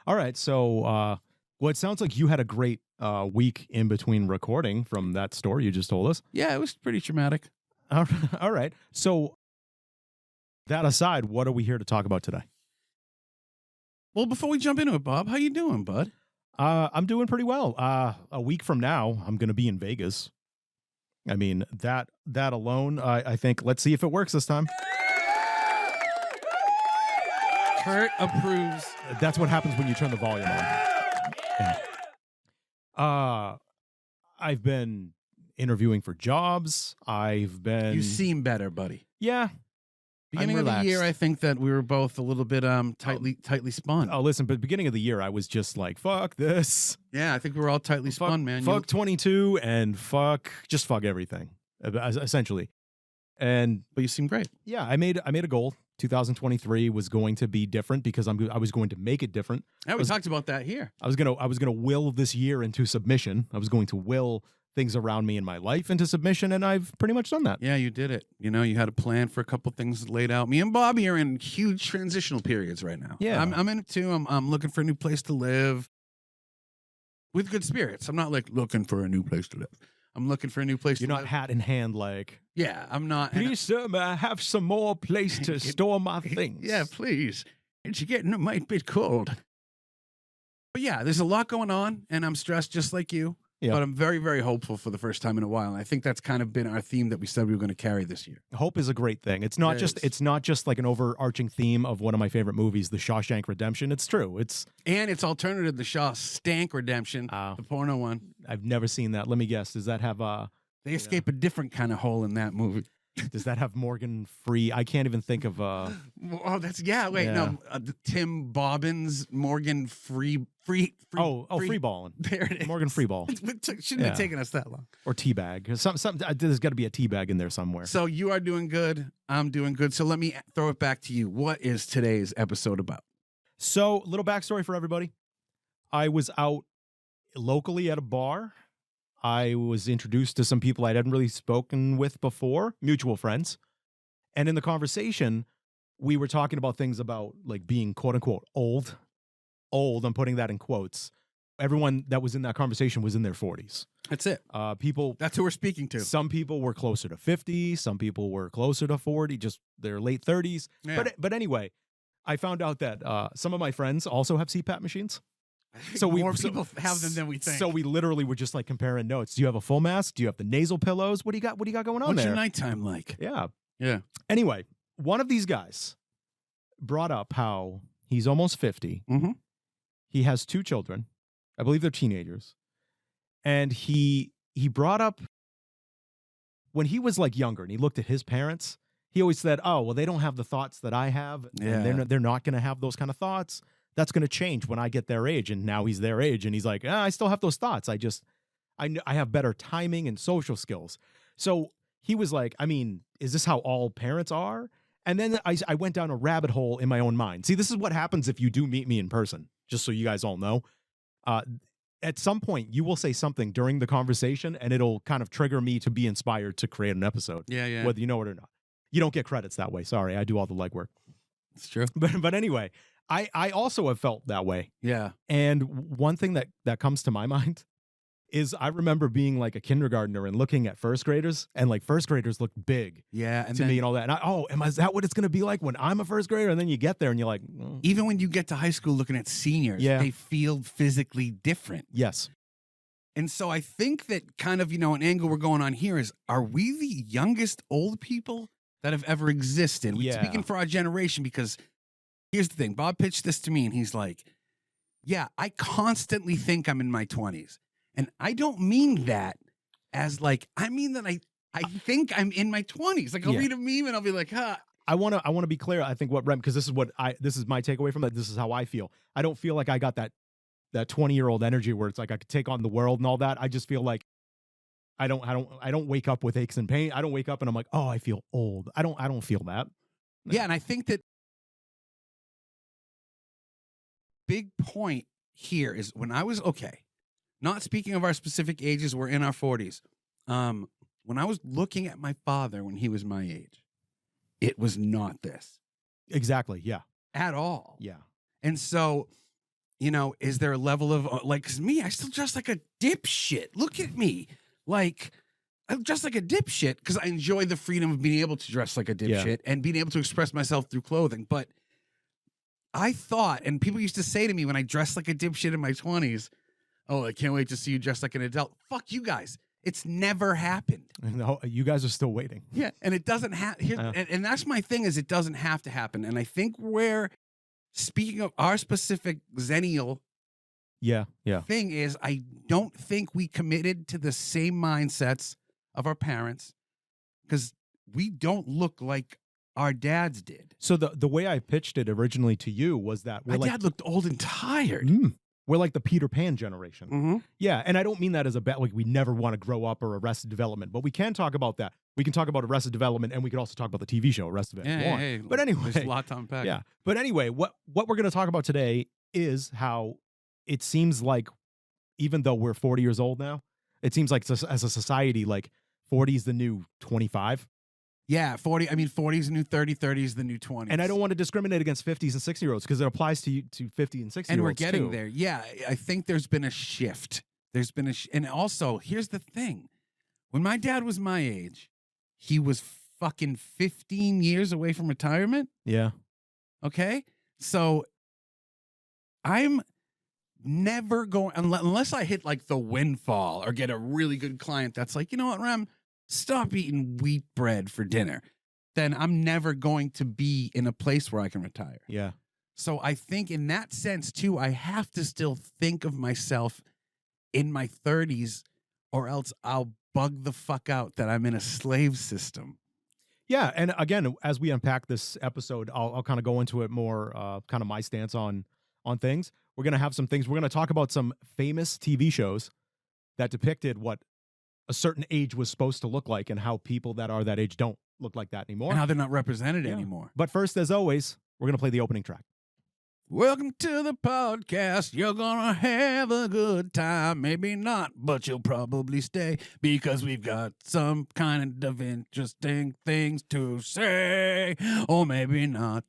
All right. So, well, it sounds like you had a great week in between recording from that story you just told us. Yeah, it was pretty traumatic. All right. So, that aside, what are we here to talk about today? Well, before we jump into it, Bob, how you doing, bud? I'm doing pretty well. A week from now, I'm going to be in Vegas. I mean, that alone, I think, let's see if it works this time. Kurt approves. That's what happens when you turn the volume on. Yeah. I've been interviewing for jobs. You seem better, buddy. Yeah. Beginning of the year, I think that we were both a little bit tightly spun. Oh, listen, but beginning of the year, I was just like, fuck this. Yeah, I think we were all tightly spun, man. Fuck 22 and fuck everything, essentially. But you seem great. Yeah, I made a goal. 2023 was going to be different because I was going to make it different. Yeah, we talked about that here. I was gonna will this year into submission. I was going to will things around me in my life into submission, and I've pretty much done that. Yeah, you did it. You know, you had a plan for a couple things laid out. Me and Bobby are in huge transitional periods right now. Yeah, I'm in it too. I'm looking for a new place to live with good spirits. I'm not like looking for a new place to live. I'm looking for a new place. You're not hat in hand, like. Yeah, I'm not. Please, sir, may I have some more place to store my things? Yeah, please. It's getting a might bit cold. But yeah, there's a lot going on, and I'm stressed just like you. Yeah. But I'm very, very hopeful for the first time in a while. And I think that's kind of been our theme that we said we were going to carry this year. Hope is a great thing. It's not just like an overarching theme of one of my favorite movies, The Shawshank Redemption. It's true. It's alternative, The Shawshank Redemption, the porno one. I've never seen that. Let me guess. Does that have They escape a different kind of hole in that movie. Does that have Morgan Free? I can't even think of Oh, that's no. Tim Bobbins, Morgan Free Freeballing. There it is. Morgan Freeball. It shouldn't have taken us that long. Or Teabag. Some there's got to be a Teabag in there somewhere. So you are doing good. I'm doing good. So let me throw it back to you. What is today's episode about? So, little backstory for everybody. I was out locally at a bar. I was introduced to some people I hadn't really spoken with before, mutual friends. And in the conversation, we were talking about things about like being quote unquote old. I'm putting that in quotes. Everyone that was in that conversation was in their 40s. That's it. People. That's who we're speaking to. Some people were closer to 50. Some people were closer to 40, just their late 30s. Yeah. But anyway, I found out that some of my friends also have CPAP machines. More people have them than we think. So we literally were just like comparing notes. Do you have a full mask? Do you have the nasal pillows? What do you got? What do you got going on What's there? Your nighttime like? Yeah. Anyway, one of these guys brought up how he's almost 50. Mm-hmm. He has 2 children. I believe they're teenagers. And he brought up when he was like younger and he looked at his parents, he always said, oh, well, they don't have the thoughts that I have. Yeah. And they're not going to have those kind of thoughts. That's going to change when I get their age. And now he's their age. And he's like, I still have those thoughts. I have better timing and social skills. So he was like, I mean, is this how all parents are? And then I went down a rabbit hole in my own mind. See, this is what happens if you do meet me in person, just so you guys all know. At some point, you will say something during the conversation, and it'll kind of trigger me to be inspired to create an episode. Yeah. Whether you know it or not. You don't get credits that way. Sorry, I do all the legwork. It's true. But anyway, I also have felt that way. Yeah. And one thing that comes to my mind is I remember being like a kindergartner and looking at first graders, and like first graders look big to me and all that. And is that what it's going to be like when I'm a first grader? And then you get there and you're like, even when you get to high school looking at seniors, they feel physically different. Yes. And so I think that kind of, an angle we're going on here is, are we the youngest old people that have ever existed? Yeah. Speaking for our generation, because here's the thing. Bob pitched this to me and he's like, yeah, I constantly think I'm in my 20s. And I don't mean that as like, I mean that I think I'm in my 20s. Like I'll read a meme and I'll be like, huh. I want to be clear. I think because this is my takeaway from that. This is how I feel. I don't feel like I got that 20-year-old energy where it's like I could take on the world and all that. I just feel like I don't wake up with aches and pain. I don't wake up and I'm like, oh, I feel old. I don't feel that. No. Yeah, and I think that big point here is when I was not speaking of our specific ages, we're in our 40s. When I was looking at my father when he was my age, it was not this. Exactly, yeah. At all. Yeah. And so you know, is there a level of like, 'cause me, I still dress like a dipshit. Look at me. Like, I'm dressed like a dipshit because I enjoy the freedom of being able to dress like a dipshit and being able to express myself through clothing. But I thought, and people used to say to me when I dressed like a dipshit in my 20s, oh, I can't wait to see you dressed like an adult. Fuck you guys. It's never happened. No, you guys are still waiting. Yeah, and it doesn't happen. And that's my thing is it doesn't have to happen. And I think we're, speaking of our specific Xennial thing is, I don't think we committed to the same mindsets of our parents because we don't look like our dads did. So the way I pitched it originally to you was that my dad looked old and tired. We're like the Peter Pan generation. Mm-hmm. Yeah, and I don't mean that as a bad, like we never want to grow up or Arrested Development, but we can talk about that. We can talk about Arrested Development, and we can also talk about the TV show Arrested Development. Hey, but anyway, there's a lot to unpack. Yeah, but anyway, what we're going to talk about today is how it seems like, even though we're 40 years old now, it seems like as a society, like 40 is the new 25. Yeah, 40. I mean, 40 is the new 30, 30 is the new 20. And I don't want to discriminate against 50s and 60-year-olds because it applies to 50 and 60-year-olds. And we're getting there. Yeah, I think there's been a shift. There's been and also, here's the thing. When my dad was my age, he was fucking 15 years away from retirement. Yeah. Okay? So I'm never going, unless I hit like the windfall or get a really good client that's like, you know what, Rem, stop eating wheat bread for dinner, then I'm never going to be in a place where I can retire. Yeah. So I think in that sense too, I have to still think of myself in my 30s or else I'll bug the fuck out that I'm in a slave system. Yeah. And again, as we unpack this episode, I'll kind of go into it more, kind of my stance on things. We're going to have some things. We're going to talk about some famous TV shows that depicted what a certain age was supposed to look like and how people that are that age don't look like that anymore. And how they're not represented anymore. But first, as always, we're going to play the opening track. Welcome to the podcast. You're gonna have a good time. Maybe not, but you'll probably stay because we've got some kind of interesting things to say. Or maybe not.